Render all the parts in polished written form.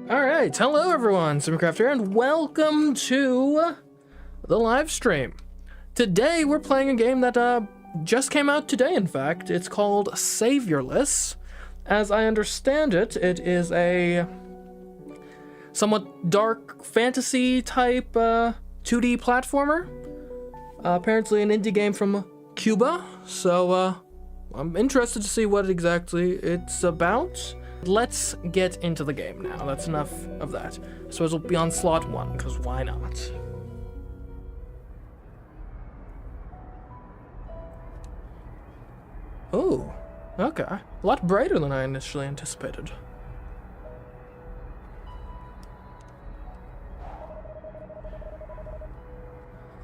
Alright, hello everyone, CMeeCraft here, and welcome to the live stream. Today we're playing a game that just came out today, in fact. It's called Saviorless. As I understand it, it is a somewhat dark fantasy type 2D platformer. Apparently an indie game from Cuba, so I'm interested to see what exactly it's about. Let's get into the game now. That's enough of that. I suppose we'll be on slot 1, because why not? Oh, okay. A lot brighter than I initially anticipated.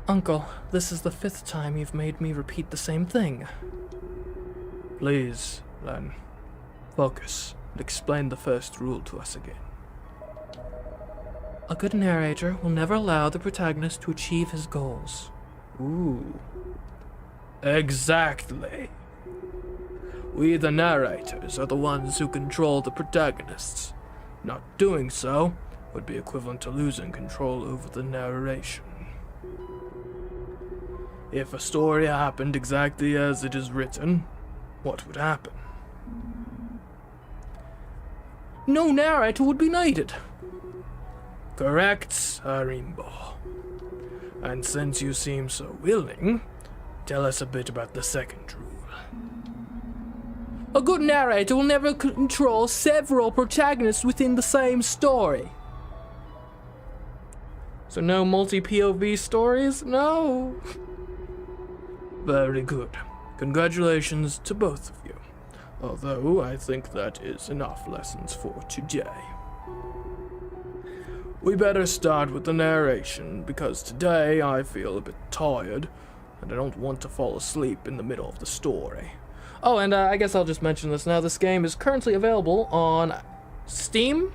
Uncle, this is the 5th time you've made me repeat the same thing. Please, then, focus. And explain the first rule to us again. A good narrator will never allow the protagonist to achieve his goals. Ooh. Exactly. We, the narrators, are the ones who control the protagonists. Not doing so would be equivalent to losing control over the narration. If a story happened exactly as it is written, what would happen? No narrator would be needed. Correct, Harimbo. And since you seem so willing, tell us a bit about the second rule. A good narrator will never control several protagonists within the same story. So no multi-POV stories? No. Very good. Congratulations to both of you. Although I think that is enough lessons for today. We better start with the narration, because today I feel a bit tired, and I don't want to fall asleep in the middle of the story. Oh, and I guess I'll just mention this now. This game is currently available on Steam.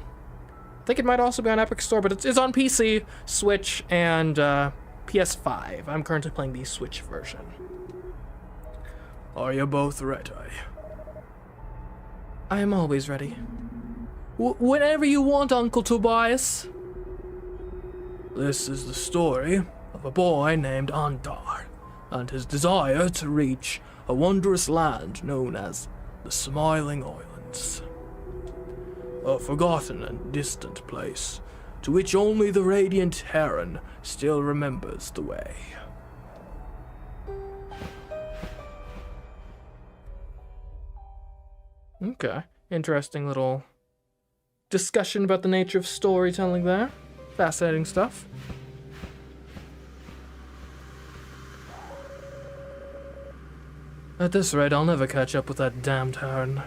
I think it might also be on Epic Store, but it's on PC, Switch, and PS5. I'm currently playing the Switch version. Are you both ready? I am always ready. Whenever you want, Uncle Tobias. This is the story of a boy named Antar, and his desire to reach a wondrous land known as the Smiling Islands. A forgotten and distant place, to which only the radiant Heron still remembers the way. Okay, interesting little discussion about the nature of storytelling there. Fascinating stuff. At this rate, I'll never catch up with that damned Heron.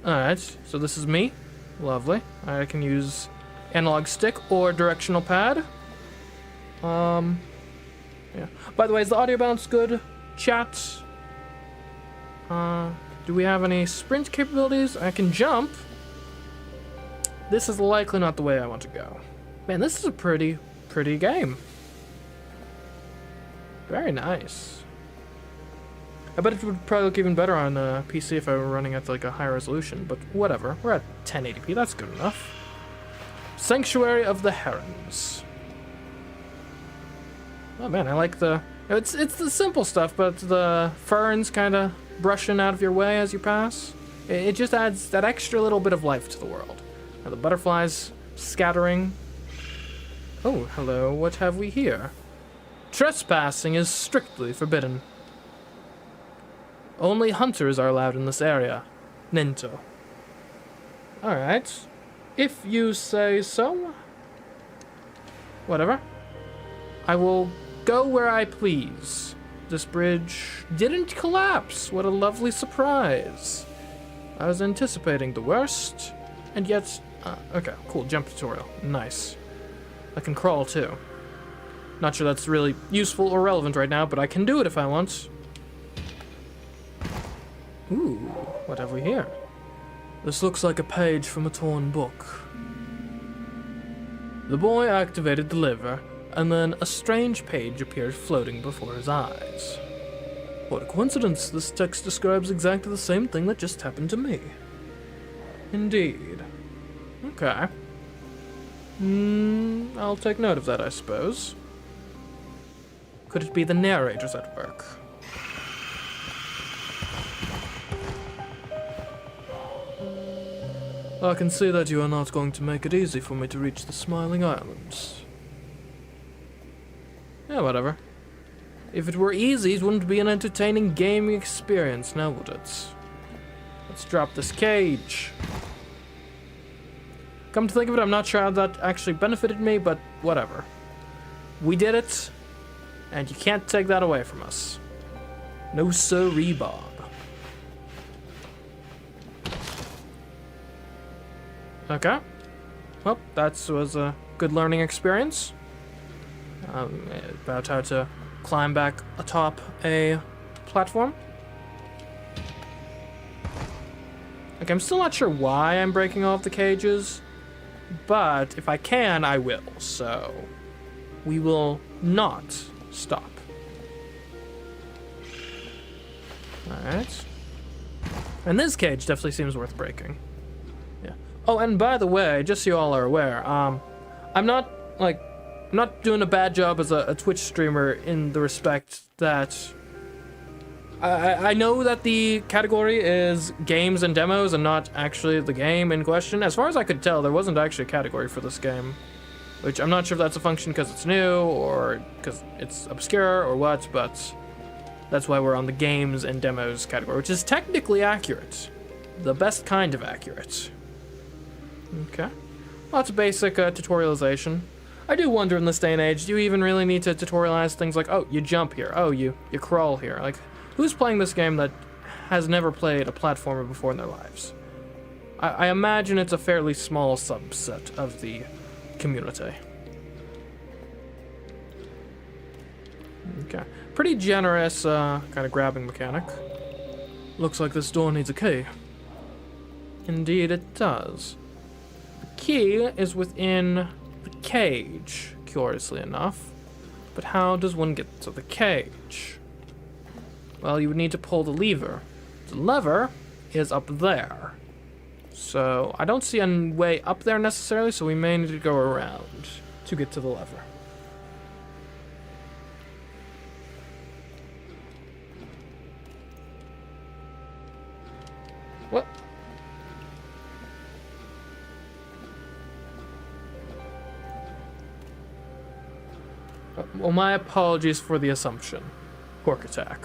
Alright, so this is me. Lovely. I can use analog stick or directional pad. Yeah. By the way, is the audio balance good? Chat? Do we have any sprint capabilities? I can jump. This is likely not the way I want to go. Man, this is a pretty game. Very nice. I bet it would probably look even better on PC if I were running at like a high resolution, but whatever. We're at 1080p, that's good enough. Sanctuary of the Herons. Oh man, I like the... It's the simple stuff, but the ferns kind of brushing out of your way as you pass. It just adds that extra little bit of life to the world. Now the butterflies scattering. Oh, hello, what have we here? Trespassing is strictly forbidden. Only hunters are allowed in this area. Ninto. Alright. If you say so. Whatever. I will go where I please. This bridge didn't collapse. What a lovely surprise. I was anticipating the worst, and yet... okay, cool, jump tutorial. Nice. I can crawl too. Not sure that's really useful or relevant right now, but I can do it if I want. Ooh, what have we here? This looks like a page from a torn book. The boy activated the lever, and then a strange page appeared floating before his eyes. What a coincidence, this text describes exactly the same thing that just happened to me. Indeed. Okay. I'll take note of that, I suppose. Could it be the narrators at work? I can see that you are not going to make it easy for me to reach the Smiling Islands. Yeah, whatever. If it were easy, it wouldn't be an entertaining gaming experience, now would it? Let's drop this cage. Come to think of it, I'm not sure how that actually benefited me, but whatever. We did it, and you can't take that away from us. No sirree, Bob. Okay. Well, that was a good learning experience. About how to climb back atop a platform. Okay, I'm still not sure why I'm breaking off the cages, but if I can, I will. So, we will not stop. Alright. And this cage definitely seems worth breaking. Yeah. Oh, and by the way, just so you all are aware, I'm not doing a bad job as a Twitch streamer in the respect that I know that the category is games and demos and not actually the game in question. As far as I could tell, there wasn't actually a category for this game, which I'm not sure if that's a function because it's new or because it's obscure or what, but that's why we're on the games and demos category, which is technically accurate. The best kind of accurate. Okay. Lots of basic tutorialization. I do wonder in this day and age, do you even really need to tutorialize things like, oh, you jump here, oh, you crawl here? Like, who's playing this game that has never played a platformer before in their lives? I imagine it's a fairly small subset of the community. Okay. Pretty generous kind of grabbing mechanic. Looks like this door needs a key. Indeed it does. The key is within the cage, curiously enough. But how does one get to the cage? Well, you would need to pull the lever. The lever is up there. So, I don't see a way up there necessarily, so we may need to go around to get to the lever. What? Well, my apologies for the assumption. Pork attack.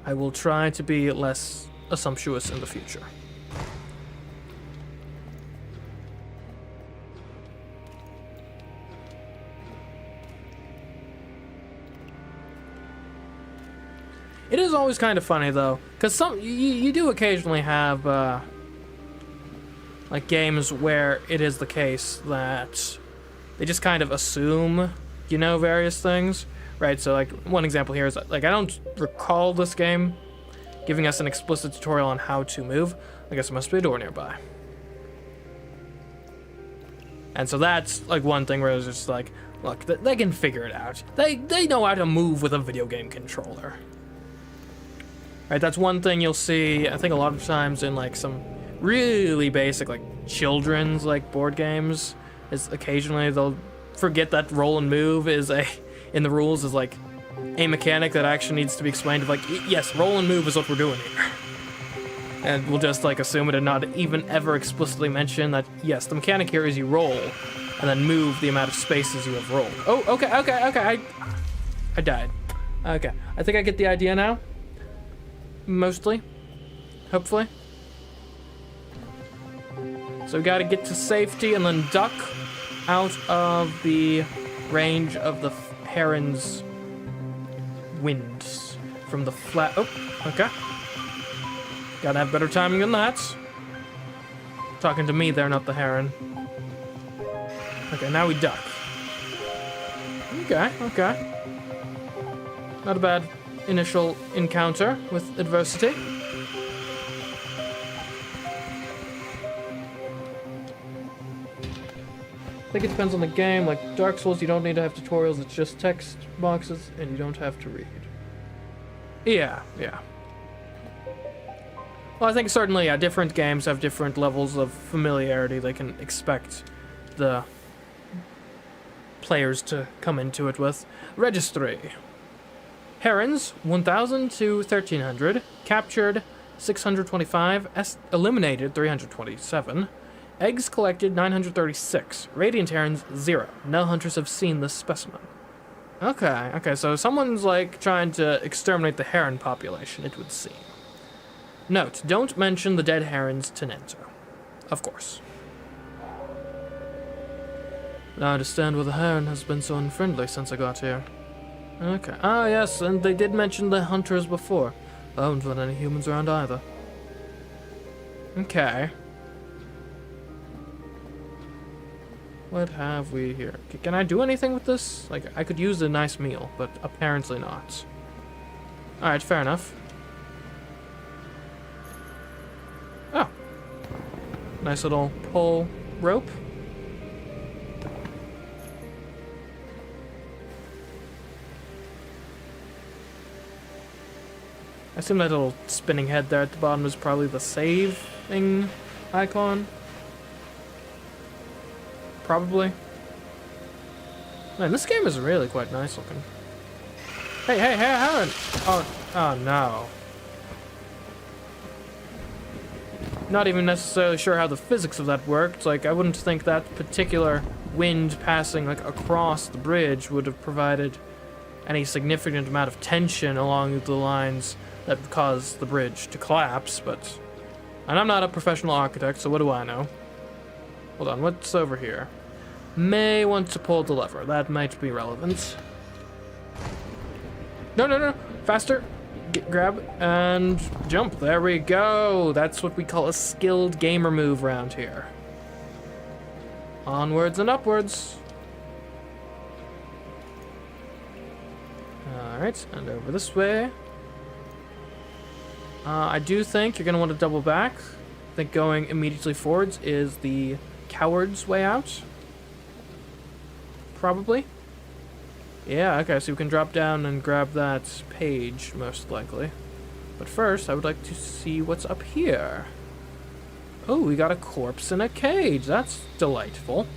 I will try to be less assumptuous in the future. It is always kind of funny though, because you do occasionally have like games where it is the case that they just kind of assume you know various things, right? So like one example here is like I don't recall this game giving us an explicit tutorial on how to move. I guess there must be a door nearby. And so that's like one thing where it's just like, look, they can figure it out. They know how to move with a video game controller. Right, that's one thing you'll see, I think a lot of times in like some really basic like children's like board games, is occasionally they'll forget that roll and move is in the rules is like a mechanic that actually needs to be explained of like, yes, roll and move is what we're doing here. And we'll just like assume it and not even ever explicitly mention that, yes, the mechanic here is you roll and then move the amount of spaces you have rolled. Oh, okay, I died. Okay, I think I get the idea now. Mostly. Hopefully. So we gotta get to safety and then duck out of the range of the Herons' winds from the flat. Oh, okay. Gotta have better timing than that. Talking to me there, not the heron. Okay, now we duck. Okay. Not a bad initial encounter with adversity. I think it depends on the game. Like Dark Souls, you don't need to have tutorials. It's just text boxes, and you don't have to read. Yeah. Well, I think certainly, yeah, different games have different levels of familiarity they can expect the players to come into it with. Registry. Herons, 1,000 to 1,300. Captured, 625. Eliminated, 327. Eggs collected, 936. Radiant herons, 0. No hunters have seen this specimen. Okay, so someone's, like, trying to exterminate the heron population, it would seem. Note, don't mention the dead herons to Nento. Of course. I understand why the heron has been so unfriendly since I got here. Okay. Ah, yes, and they did mention the hunters before. I haven't found any humans around either. Okay. What have we here? Can I do anything with this? Like, I could use a nice meal, but apparently not. Alright, fair enough. Oh. Nice little pole rope. I assume that little spinning head there at the bottom is probably the saving icon. Probably. Man, this game is really quite nice looking. Hey, Heron! Oh no. Not even necessarily sure how the physics of that worked. Like, I wouldn't think that particular wind passing, like, across the bridge would have provided any significant amount of tension along the lines that would cause the bridge to collapse, but... And I'm not a professional architect, so what do I know? Hold on, what's over here? May want to pull the lever. That might be relevant. No. Faster. Grab and jump. There we go. That's what we call a skilled gamer move around here. Onwards and upwards. Alright, and over this way. I do think you're going to want to double back. I think going immediately forwards is the coward's way out. Probably. Yeah, okay, so we can drop down and grab that page, most likely. But first, I would like to see what's up here. Oh, we got a corpse in a cage. That's delightful.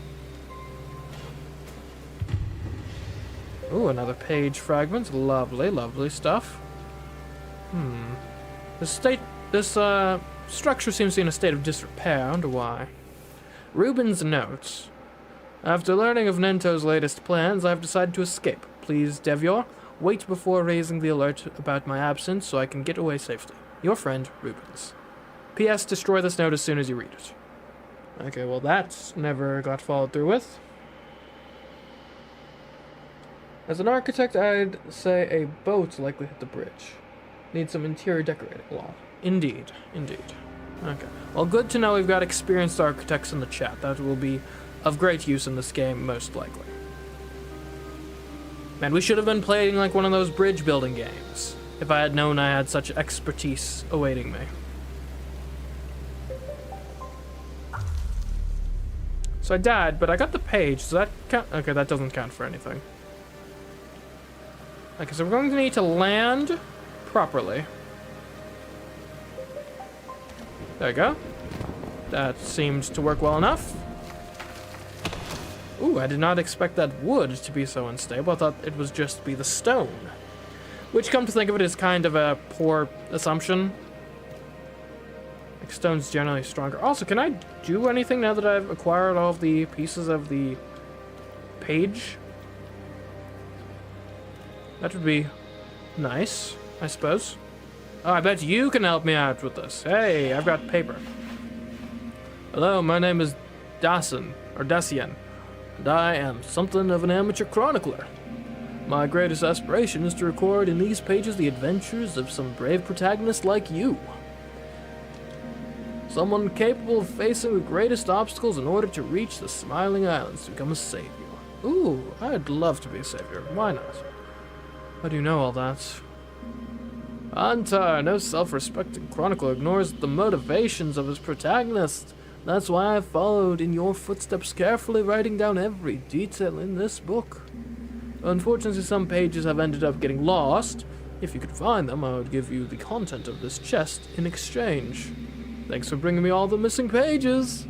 Oh, another page fragment. Lovely, lovely stuff. This structure seems to be in a state of disrepair. I wonder why. Ruben's notes. After learning of Nento's latest plans, I have decided to escape. Please, Devior, wait before raising the alert about my absence so I can get away safely. Your friend, Rubens. P.S. Destroy this note as soon as you read it. Okay, well that never got followed through with. As an architect, I'd say a boat likely hit the bridge. Need some interior decorating. Well, indeed. Okay. Well, good to know we've got experienced architects in the chat. That will be of great use in this game, most likely. Man, we should have been playing like one of those bridge building games, if I had known I had such expertise awaiting me. So I died, but I got the page. Does that count? Okay, that doesn't count for anything. Okay, so we're going to need to land properly. There we go. That seems to work well enough. Ooh, I did not expect that wood to be so unstable. I thought it was just be the stone. Which, come to think of it, is kind of a poor assumption. Like, stone's generally stronger. Also, can I do anything now that I've acquired all of the pieces of the page? That would be nice, I suppose. Oh, I bet you can help me out with this. Hey, I've got paper. Hello, my name is Dacian, and I am something of an amateur chronicler. My greatest aspiration is to record in these pages the adventures of some brave protagonist like you. Someone capable of facing the greatest obstacles in order to reach the Smiling Islands to become a savior. Ooh, I'd love to be a savior. Why not? How do you know all that? Antar, no self-respecting chronicler, ignores the motivations of his protagonist. That's why I followed in your footsteps, carefully writing down every detail in this book. Unfortunately, some pages have ended up getting lost. If you could find them, I would give you the content of this chest in exchange. Thanks for bringing me all the missing pages.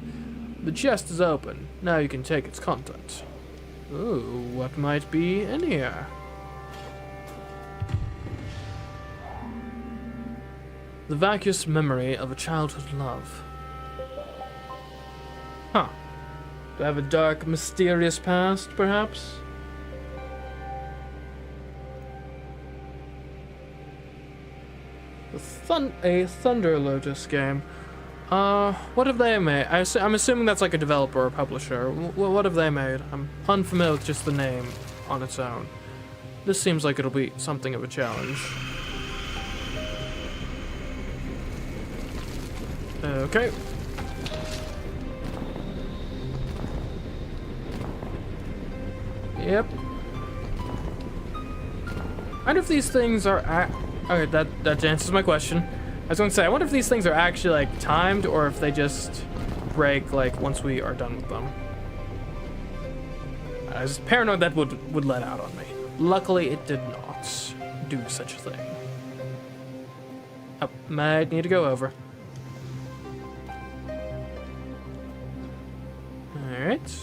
The chest is open. Now you can take its content. Ooh, what might be in here? The vacuous memory of a childhood love. Huh. Do I have a dark, mysterious past, perhaps? A Thunder Lotus game. What have they made? I'm assuming that's like a developer or publisher. What have they made? I'm unfamiliar with just the name on its own. This seems like it'll be something of a challenge. Okay. Yep. I wonder if these things are... Okay, that answers my question. I was going to say, I wonder if these things are actually, like, timed, or if they just break, like, once we are done with them. I was paranoid that would let out on me. Luckily, it did not do such a thing. Oh, might need to go over. Alright.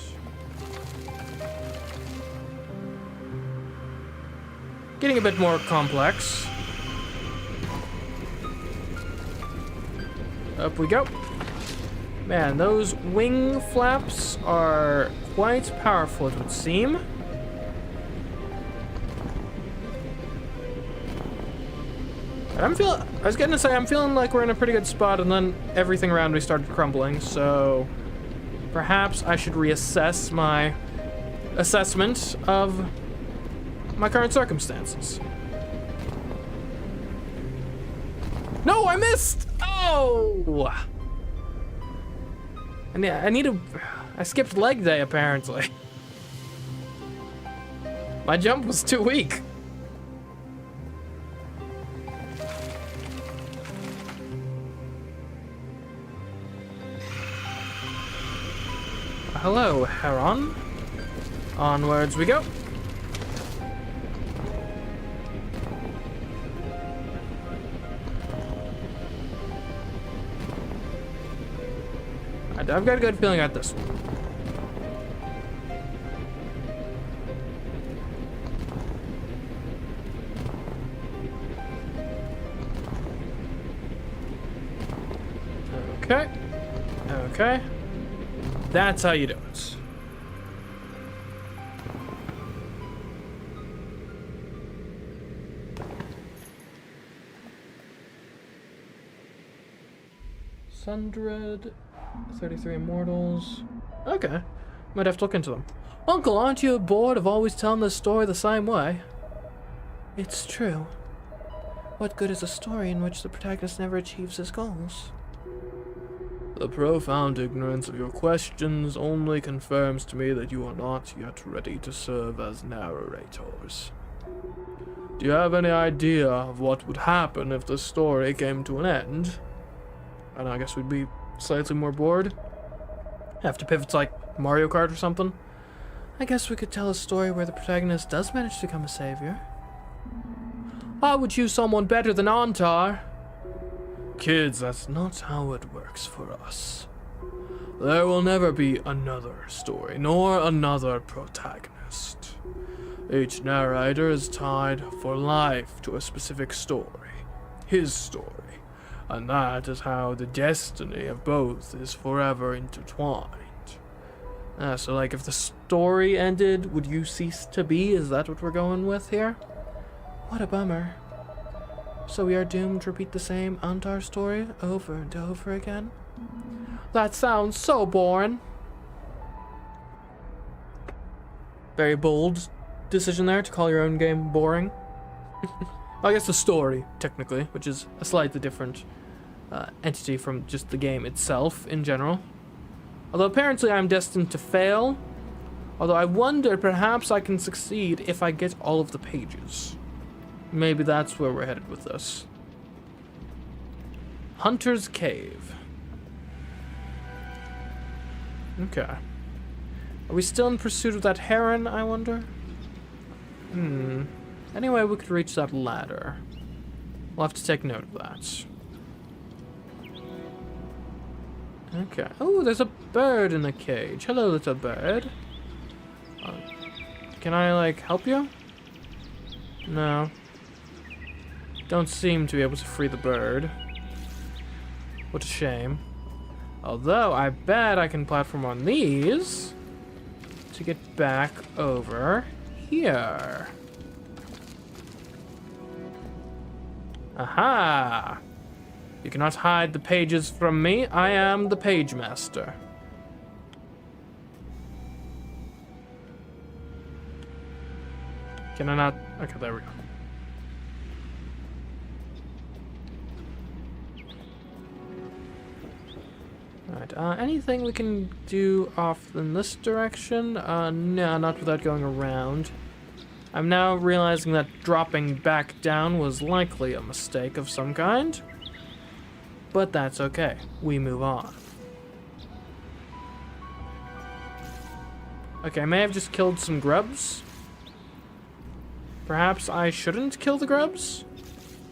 Getting a bit more complex. Up we go. Man, those wing flaps are quite powerful, it would seem. I was gonna say, I'm feeling like we're in a pretty good spot, and then everything around me started crumbling, so perhaps I should reassess my assessment of my current circumstances. No, I missed! Oh! And yeah, I skipped leg day, apparently. My jump was too weak. Hello, Heron. Onwards we go. I've got a good feeling at this one. Okay. Okay. That's how you do it. Sundred, 33 Immortals. Okay. Might have to look into them. Uncle, aren't you bored of always telling this story the same way? It's true. What good is a story in which the protagonist never achieves his goals? The profound ignorance of your questions only confirms to me that you are not yet ready to serve as narrators. Do you have any idea of what would happen if the story came to an end? And I guess we'd be slightly more bored. Have to pivot to like Mario Kart or something. I guess we could tell a story where the protagonist does manage to become a savior. I would choose someone better than Antar. Kids, that's not how it works for us. There will never be another story, nor another protagonist. Each narrator is tied for life to a specific story, his story, and that is how the destiny of both is forever intertwined. So like if the story ended, would you cease to be? Is that what we're going with here? What a bummer. So we are doomed to repeat the same Antar story over and over again? That sounds so boring. Very bold decision there to call your own game boring. I guess the story, technically, which is a slightly different entity from just the game itself in general. Although apparently I'm destined to fail. Although I wonder perhaps I can succeed if I get all of the pages. Maybe that's where we're headed with this. Hunter's Cave. Okay. Are we still in pursuit of that heron, I wonder? Anyway, we could reach that ladder. We'll have to take note of that. Okay. Oh, there's a bird in the cage. Hello, little bird. Can I, like, help you? No. Don't seem to be able to free the bird. What a shame. Although, I bet I can platform on these to get back over here. Aha! You cannot hide the pages from me. I am the page master. Can I not? Okay, there we go. Alright, anything we can do off in this direction? No, not without going around. I'm now realizing that dropping back down was likely a mistake of some kind. But that's okay. We move on. Okay, I may have just killed some grubs. Perhaps I shouldn't kill the grubs?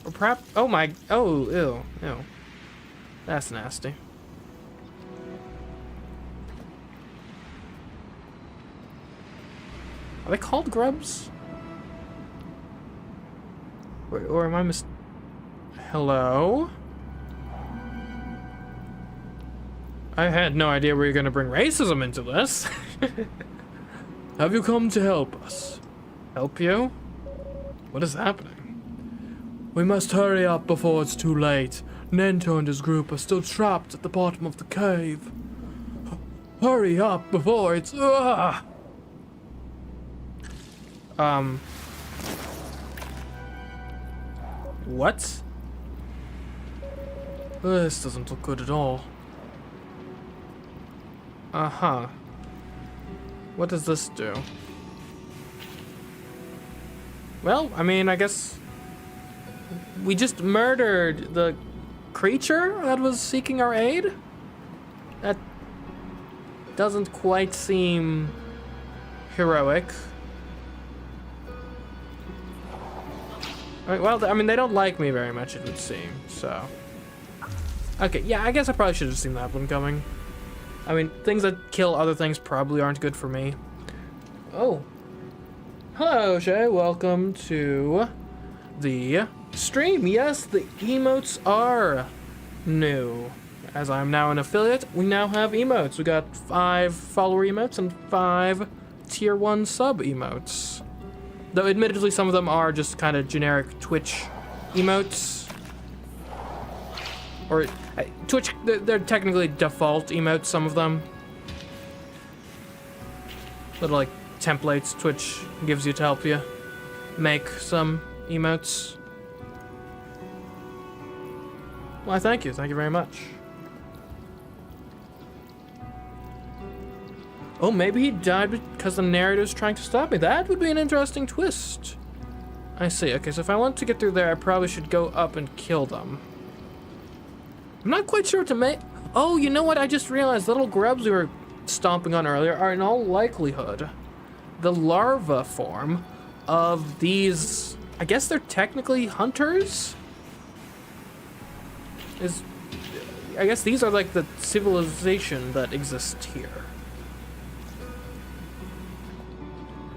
Or perhaps... Oh my... Oh, ew. Ew. That's nasty. Are they called grubs? Or am I Hello? I had no idea we were going to bring racism into this. Have you come to help us? Help you? What is happening? We must hurry up before it's too late. Nento and his group are still trapped at the bottom of the cave. Hurry up before it's... What? This doesn't look good at all. Uh-huh. What does this do? Well, I mean, I guess we just murdered the creature that was seeking our aid? That doesn't quite seem heroic. Well, I mean, they don't like me very much, it would seem, so... Okay, yeah, I guess I probably should have seen that one coming. I mean, things that kill other things probably aren't good for me. Oh. Hello, Shay. Welcome to the stream. Yes, the emotes are new. As I'm now an affiliate, we now have emotes. We got 5 follower emotes and 5 tier 1 sub emotes. Though admittedly some of them are just kind of generic Twitch emotes. Or Twitch, they're technically default emotes, some of them. Little like templates Twitch gives you to help you make some emotes. Why, thank you very much. Oh, maybe he died because the narrator's trying to stop me. That would be an interesting twist. I see. Okay, so if I want to get through there, I probably should go up and kill them. I'm not quite sure what to make. Oh, you know what? I just realized the little grubs we were stomping on earlier are in all likelihood the larva form of these... I guess they're technically hunters? I guess these are like the civilization that exists here.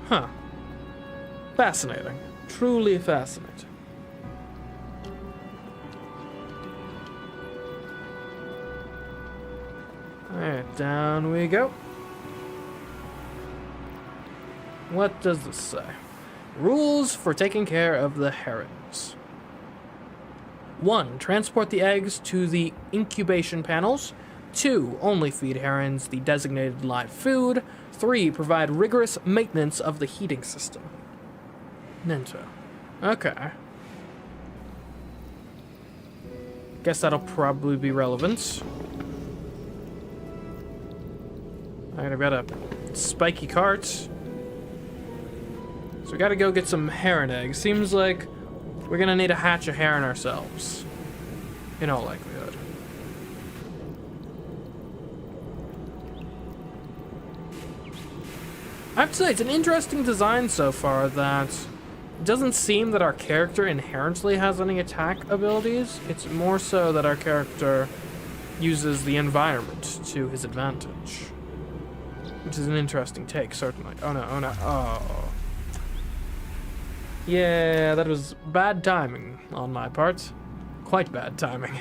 Huh. Fascinating. Truly fascinating. Alright, down we go. What does this say? Rules for taking care of the herons. 1. Transport the eggs to the incubation panels. 2. Only feed herons the designated live food. 3. Provide rigorous maintenance of the heating system. Nento. Okay. Guess that'll probably be relevant. Alright, I've got a spiky cart. So we gotta go get some heron eggs. Seems like we're gonna need to hatch a heron ourselves. In all likelihood. I have to say, it's an interesting design so far that It doesn't seem that our character inherently has any attack abilities. It's more so that our character uses the environment to his advantage. Which is an interesting take, certainly. Oh no, oh no, oh. Yeah, that was bad timing on my part. Quite bad timing.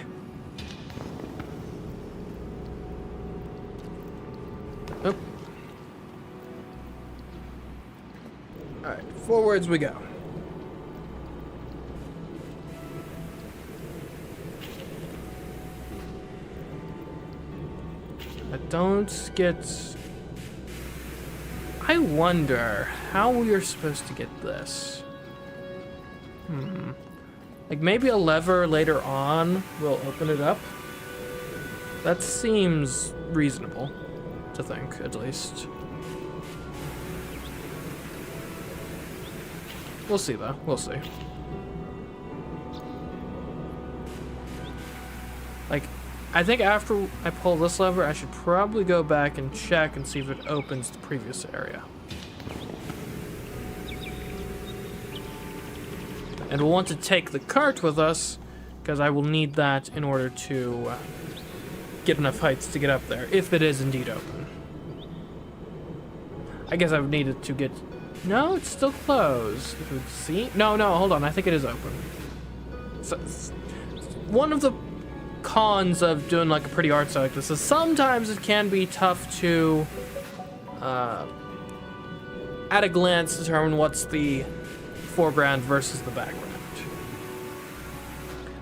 Oh. Alright, forwards we go. I don't get... I wonder how we are supposed to get this. Like maybe a lever later on will open it up. That seems reasonable to think, at least. We'll see though, we'll see. Like, I think after I pull this lever, I should probably go back and check and see if it opens the previous area. And we'll want to take the cart with us, because I will need that in order to get enough heights to get up there, if it is indeed open. I guess I would need it to get... No, it's still closed. See? No, hold on. I think it is open. So, one of the cons of doing like a pretty art style like this is sometimes it can be tough to, at a glance, determine what's the foreground versus the background.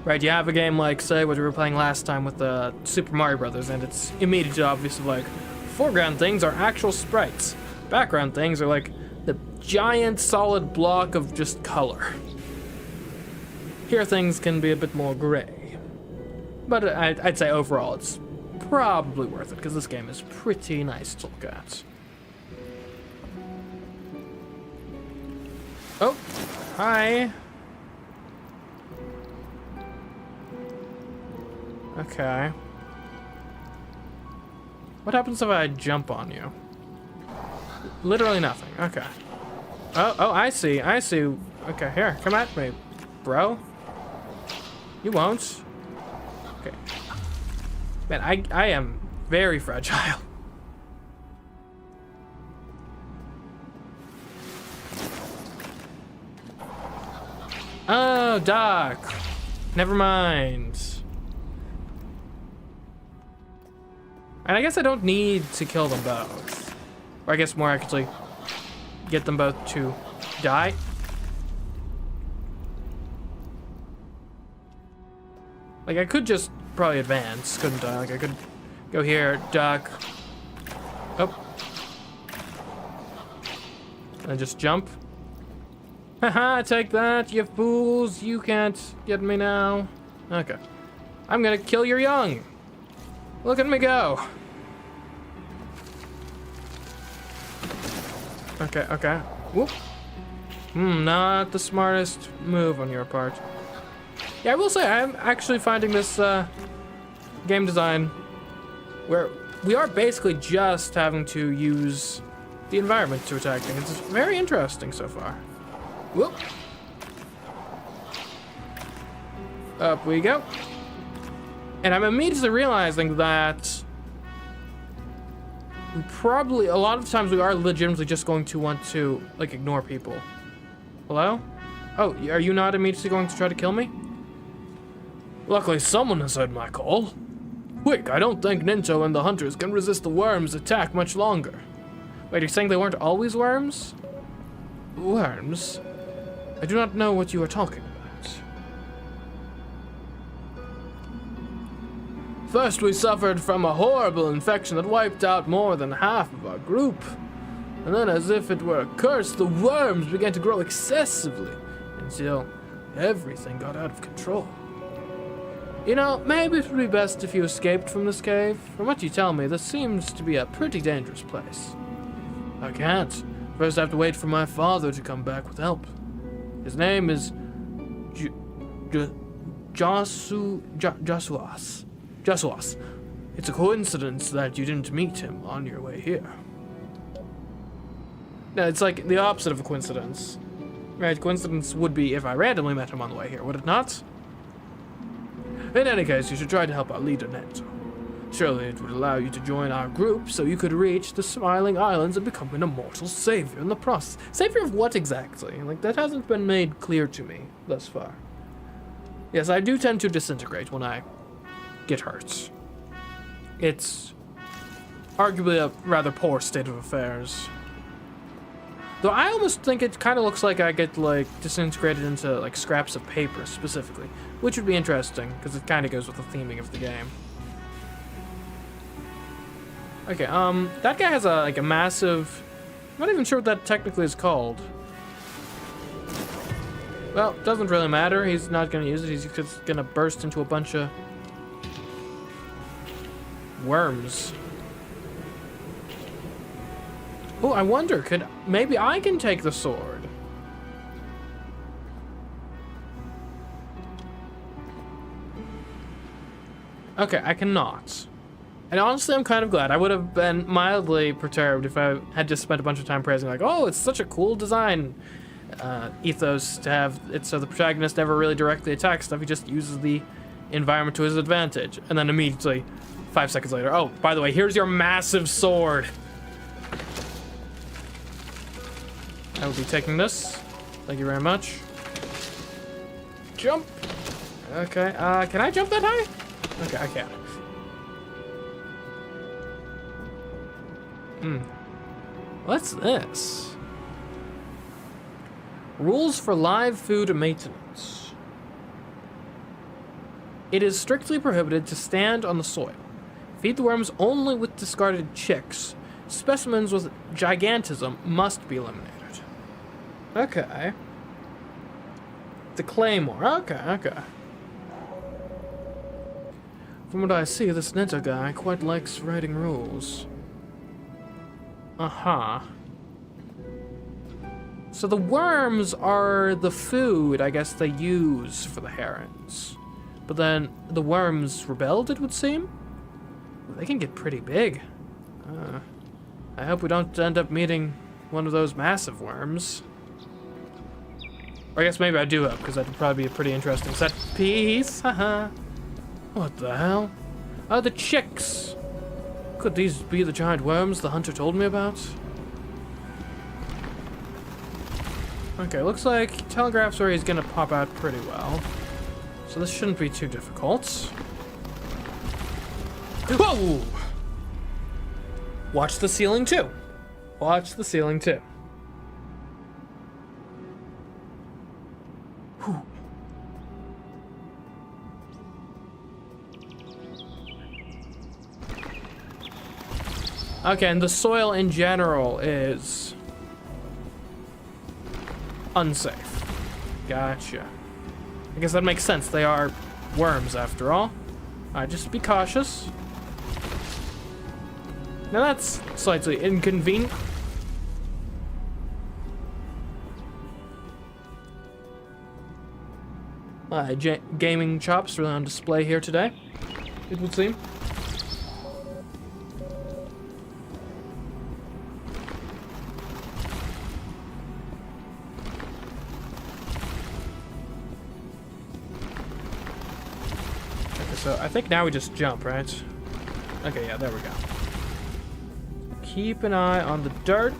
Right, you have a game like, say, what we were playing last time with the Super Mario Brothers, and it's immediately obvious of like, foreground things are actual sprites. Background things are like the giant solid block of just color. Here things can be a bit more gray. But I'd say overall it's probably worth it, because this game is pretty nice to look at. Oh, hi. Okay. What happens if I jump on you? Literally nothing. Okay. Oh, I see. Okay, here, come at me, bro. You won't. Okay. Man, I am very fragile. Oh, Doc. Never mind. And I guess I don't need to kill them both. Or I guess more actually, get them both to die. Like, I could just probably advance, couldn't I? Like, I could go here, duck. Oh. And just jump. Haha, take that, you fools. You can't get me now. Okay. I'm gonna kill your young. Look at me go. Okay. Whoop. Not the smartest move on your part. Yeah, I will say, I'm actually finding this game design where we are basically just having to use the environment to attack things. It's very interesting so far. Whoop. Up we go. And I'm immediately realizing that we probably, a lot of times we are legitimately just going to want to, like, ignore people. Hello? Oh, are you not immediately going to try to kill me? Luckily, someone has heard my call. Quick, I don't think Ninto and the hunters can resist the worms' attack much longer. Wait, you're saying they weren't always worms? Worms? I do not know what you are talking about. First, we suffered from a horrible infection that wiped out more than half of our group. And then, as if it were a curse, the worms began to grow excessively until everything got out of control. You know, maybe it would be best if you escaped from this cave. From what you tell me, this seems to be a pretty dangerous place. I can't. First, I have to wait for my father to come back with help. His name is Jasuas. It's a coincidence that you didn't meet him on your way here. No, it's like the opposite of a coincidence. Right, coincidence would be if I randomly met him on the way here, would it not? In any case, you should try to help our leader, Ned. Surely it would allow you to join our group so you could reach the Smiling Islands and become an immortal savior in the process. Savior of what exactly? Like, that hasn't been made clear to me thus far. Yes, I do tend to disintegrate when I get hurt. It's arguably a rather poor state of affairs. Though I almost think it kind of looks like I get, like, disintegrated into, like, scraps of paper, specifically. Which would be interesting, because it kind of goes with the theming of the game. Okay, that guy has a massive... I'm not even sure what that technically is called. Well, doesn't really matter. He's not going to use it. He's just going to burst into a bunch of... worms. Oh, I wonder, maybe I can take the sword. Okay, I cannot. And honestly, I'm kind of glad. I would have been mildly perturbed if I had just spent a bunch of time praising, like, oh, it's such a cool design ethos to have it so the protagonist never really directly attacks stuff. He just uses the environment to his advantage. And then immediately, 5 seconds later, oh, by the way, here's your massive sword. I will be taking this. Thank you very much. Jump. Okay, can I jump that high? Okay, I can. What's this? Rules for live food maintenance. It is strictly prohibited to stand on the soil. Feed the worms only with discarded chicks. Specimens with gigantism must be eliminated. Okay. The claymore. Okay. From what I see, this Ninja guy quite likes writing rules. Uh-huh. So the worms are the food, I guess, they use for the herons. But then the worms rebelled, it would seem? They can get pretty big. I hope we don't end up meeting one of those massive worms. Or I guess maybe I do hope, because that would probably be a pretty interesting set piece. Haha. What the hell? Oh, the chicks! Could these be the giant worms the hunter told me about? Okay, looks like telegraphs where he's gonna pop out pretty well. So this shouldn't be too difficult. Whoa! Watch the ceiling too. Watch the ceiling too. Whew. Okay, and the soil in general is unsafe. Gotcha. I guess that makes sense. They are worms after all. Alright, just be cautious. Now that's slightly inconvenient. My gaming chops really on display here today, it would seem. Okay, so I think now we just jump, right? Okay, yeah, there we go. Keep an eye on the dirt.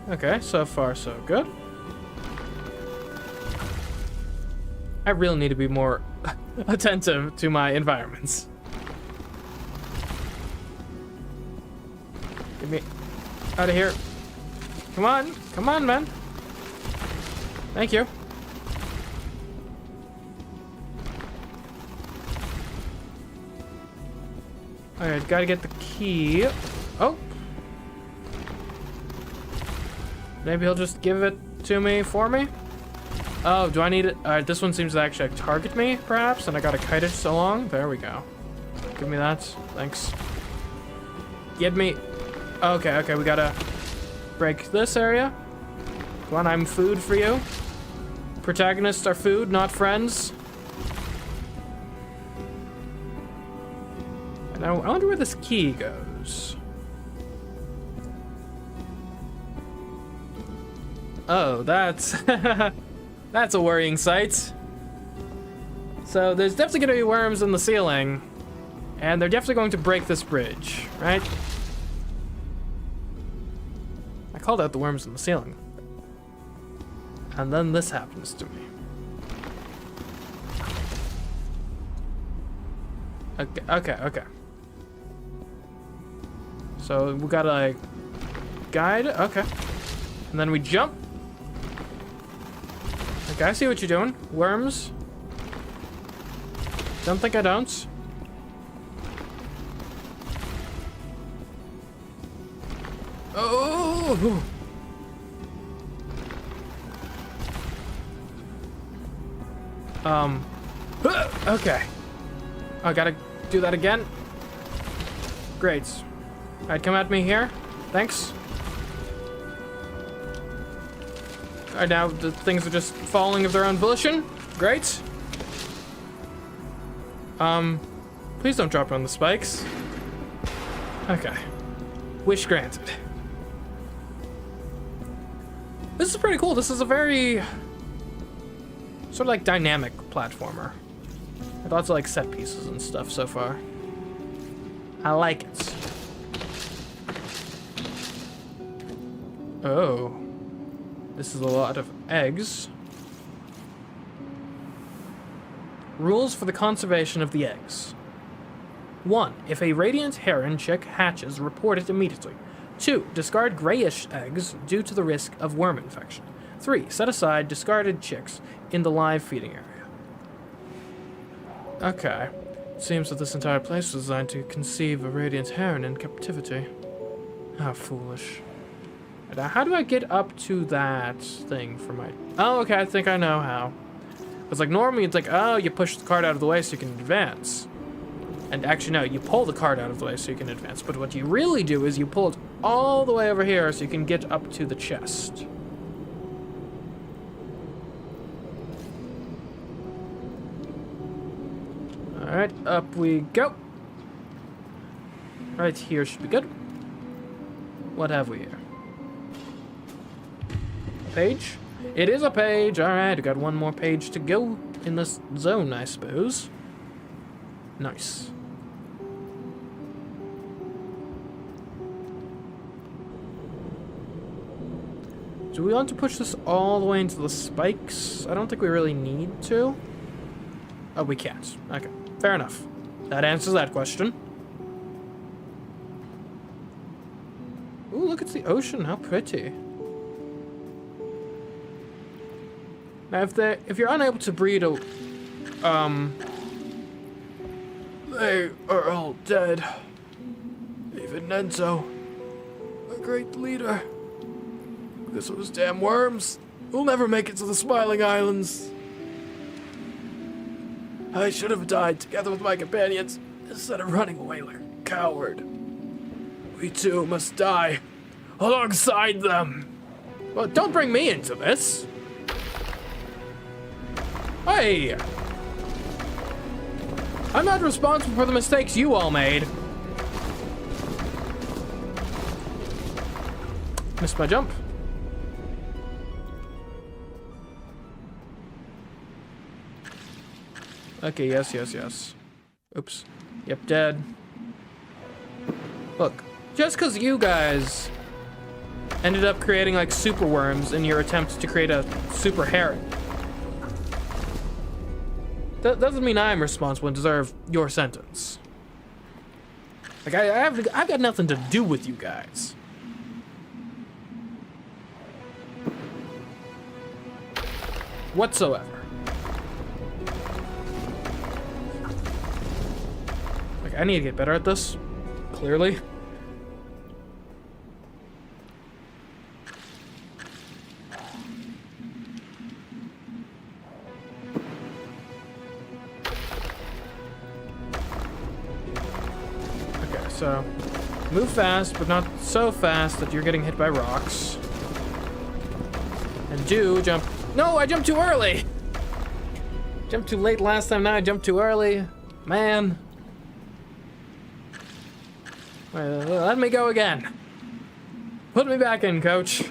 Okay, so far so good. I really need to be more attentive to my environments. Get me out of here. Come on, man. Thank you. Alright, gotta get the key. Oh. Maybe he'll just give it to me for me? Oh, do I need it? Alright, this one seems to actually target me, perhaps, and I gotta kite it along. There we go. Give me that. Thanks. Get me. Okay, we gotta break this area. Come on, I'm food for you. Protagonists are food, not friends. And I wonder where this key goes. Oh, that's that's a worrying sight. So there's definitely gonna be worms in the ceiling, and they're definitely going to break this bridge, right? I called out the worms in the ceiling. And then this happens to me. Okay. So we gotta like guide, okay. And then we jump. Okay, I see what you're doing. Worms. Don't think I don't. Oh! Okay. I gotta do that again. Great. Alright, come at me here. Thanks. Alright, now the things are just falling of their own volition. Great. Please don't drop on the spikes. Okay. Wish granted. This is pretty cool. This is a very sort of like dynamic platformer. With lots of like set pieces and stuff so far. I like it. Oh. This is a lot of eggs. Rules for the conservation of the eggs. 1. If a radiant heron chick hatches, report it immediately. 2. Discard grayish eggs due to the risk of worm infection. 3. Set aside discarded chicks in the live feeding area. Okay. It seems that this entire place was designed to conceive a radiant heron in captivity. How foolish. Now, how do I get up to that thing for my... Oh, okay, I think I know how. It's like normally it's like, oh, you push the card out of the way so you can advance. And actually, no, you pull the card out of the way so you can advance. But what you really do is you pull it all the way over here so you can get up to the chest. Alright, up we go. Right here should be good. What have we here? A page? It is a page. Alright, I got one more page to go in this zone, I suppose. Nice. Do we want to push this all the way into the spikes? I don't think we really need to. Oh, we can't. Okay, fair enough. That answers that question. Ooh, look, it's the ocean. How pretty. Now, if you're unable to breed a... They are all dead. Even Nenzo, a great leader. Because of those damn worms, we'll never make it to the Smiling Islands. I should have died together with my companions instead of running away like a coward. We too must die alongside them. Well, don't bring me into this. Hey! I'm not responsible for the mistakes you all made. Missed my jump. Okay, yes. Oops. Yep, dead. Look, just because you guys ended up creating like super worms in your attempt to create a super heron, that doesn't mean I'm responsible and deserve your sentence. Like, I've got nothing to do with you guys. Whatsoever. Like, I need to get better at this. Clearly. So, move fast, but not so fast that you're getting hit by rocks. And do jump. No, I jumped too early! Jumped too late last time, now I jumped too early. Man. Let me go again. Put me back in, coach.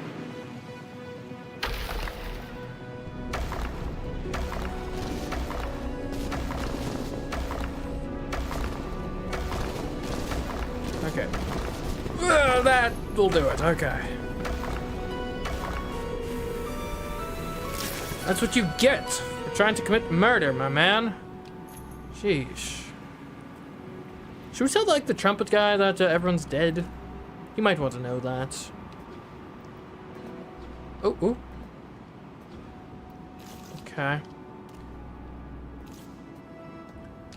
Okay. That will do it. Okay. That's what you get for trying to commit murder, my man. Sheesh. Should we tell, like, the trumpet guy that everyone's dead? He might want to know that. Oh, oh. Okay.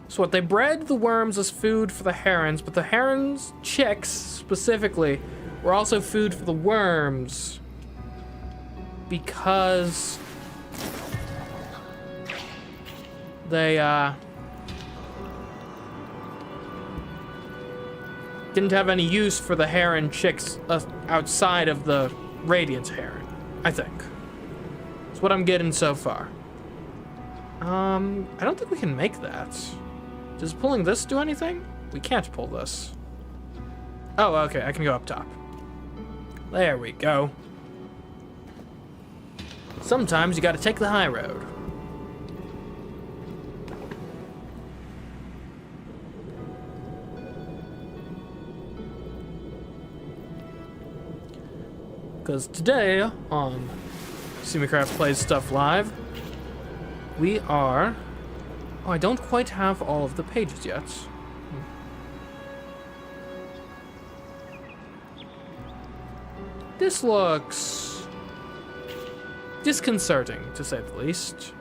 So what, they bred the worms as food for the herons, but the herons' chicks, specifically, were also food for the worms. Because they, didn't have any use for the heron chicks outside of the Radiant heron, I think. That's what I'm getting so far. I don't think we can make that. Does pulling this do anything? We can't pull this. Oh, okay, I can go up top. There we go. Sometimes you gotta take the high road. Because today on CMeeCraft Plays Stuff Live, we are... Oh, I don't quite have all of the pages yet. This looks disconcerting, to say the least.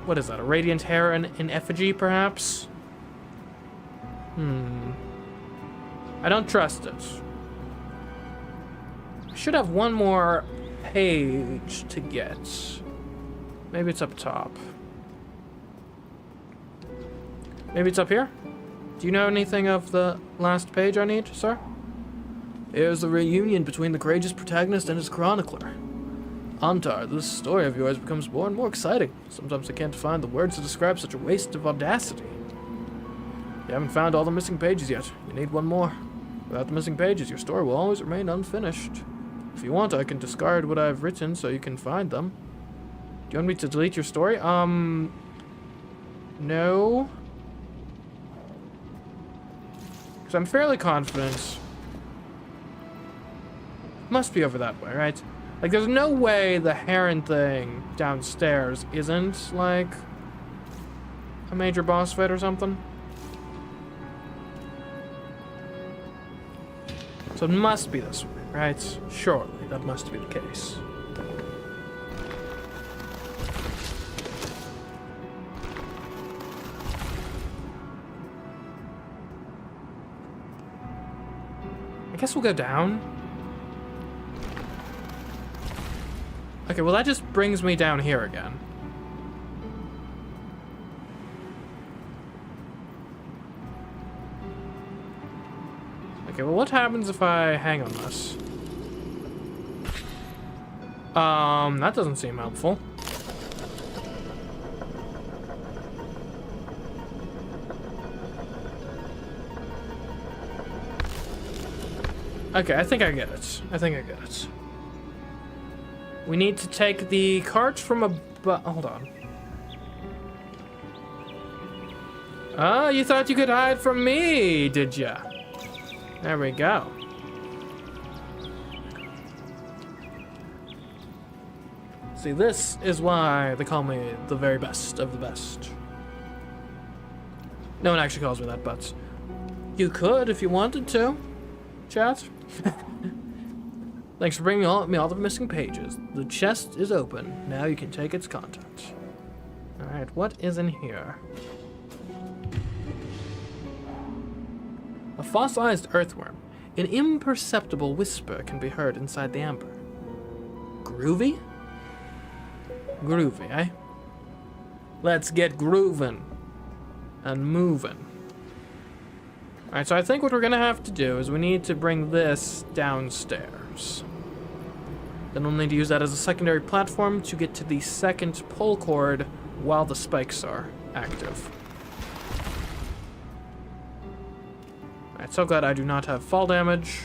What is that, a Radiant Heron in effigy, perhaps? I don't trust it. I should have one more page to get. Maybe it's up top. Maybe it's up here? Do you know anything of the last page I need, sir? Here's the reunion between the courageous protagonist and his chronicler. Antar, this story of yours becomes more and more exciting. Sometimes I can't find the words to describe such a waste of audacity. You haven't found all the missing pages yet. You need one more. Without the missing pages, your story will always remain unfinished. If you want, I can discard what I've written so you can find them. Do you want me to delete your story? No. Because I'm fairly confident. Must be over that way, right? Like, there's no way the heron thing downstairs isn't, like, a major boss fight or something. So it must be this way, right? Surely, that must be the case. I guess we'll go down. Okay, well that just brings me down here again. Okay, well what happens if I hang on this? That doesn't seem helpful. Okay, I think I get it. I think I get it. We need to take the cart from a... Hold on. Ah, you thought you could hide from me, did ya? There we go. See, this is why they call me the very best of the best. No one actually calls me that, but you could if you wanted to, chat. Thanks for bringing me all the missing pages. The chest is open. Now you can take its contents. Alright, what is in here? A fossilized earthworm. An imperceptible whisper can be heard inside the amber. Groovy? Groovy, eh? Let's get grooving and moving. Alright, so I think what we're gonna have to do is we need to bring this downstairs. Then we'll need to use that as a secondary platform to get to the second pull cord while the spikes are active. Alright, so glad I do not have fall damage.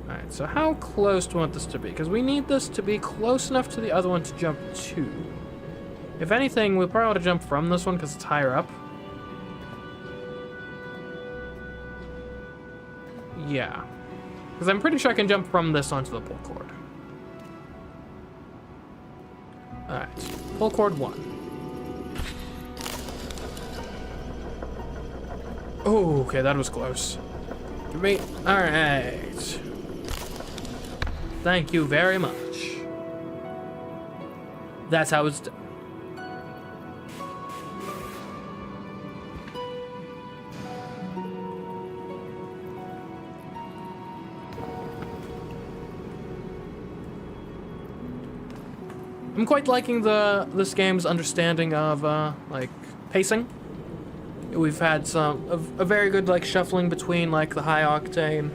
Alright, so how close do we want this to be? Because we need this to be close enough to the other one to jump to. If anything, we probably want to jump from this one because it's higher up. Yeah. Because I'm pretty sure I can jump from this onto the pull cord. Alright. Pull cord 1. Oh, okay, that was close. Give me... Alright. Thank you very much. That's how it's done. I'm quite liking this game's understanding of like pacing. We've had a very good like shuffling between like the high octane,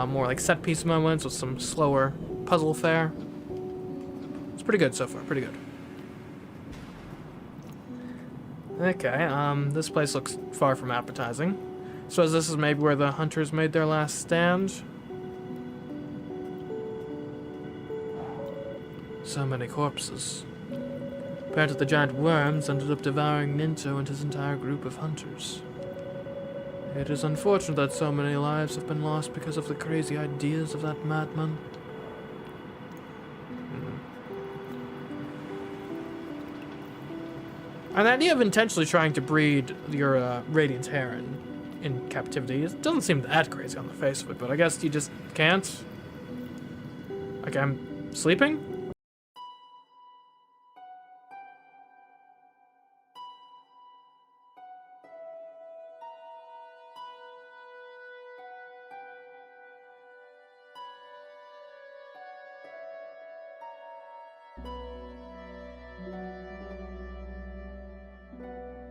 more like set piece moments with some slower puzzle fare. It's pretty good so far, pretty good. Okay, this place looks far from appetizing. So this is maybe where the hunters made their last stand. So many corpses. Apparently the giant worms ended up devouring Ninto and his entire group of hunters. It is unfortunate that so many lives have been lost because of the crazy ideas of that madman. And the idea of intentionally trying to breed your Radiant Heron in captivity, it doesn't seem that crazy on the face of it, but I guess you just can't. Like, I'm sleeping?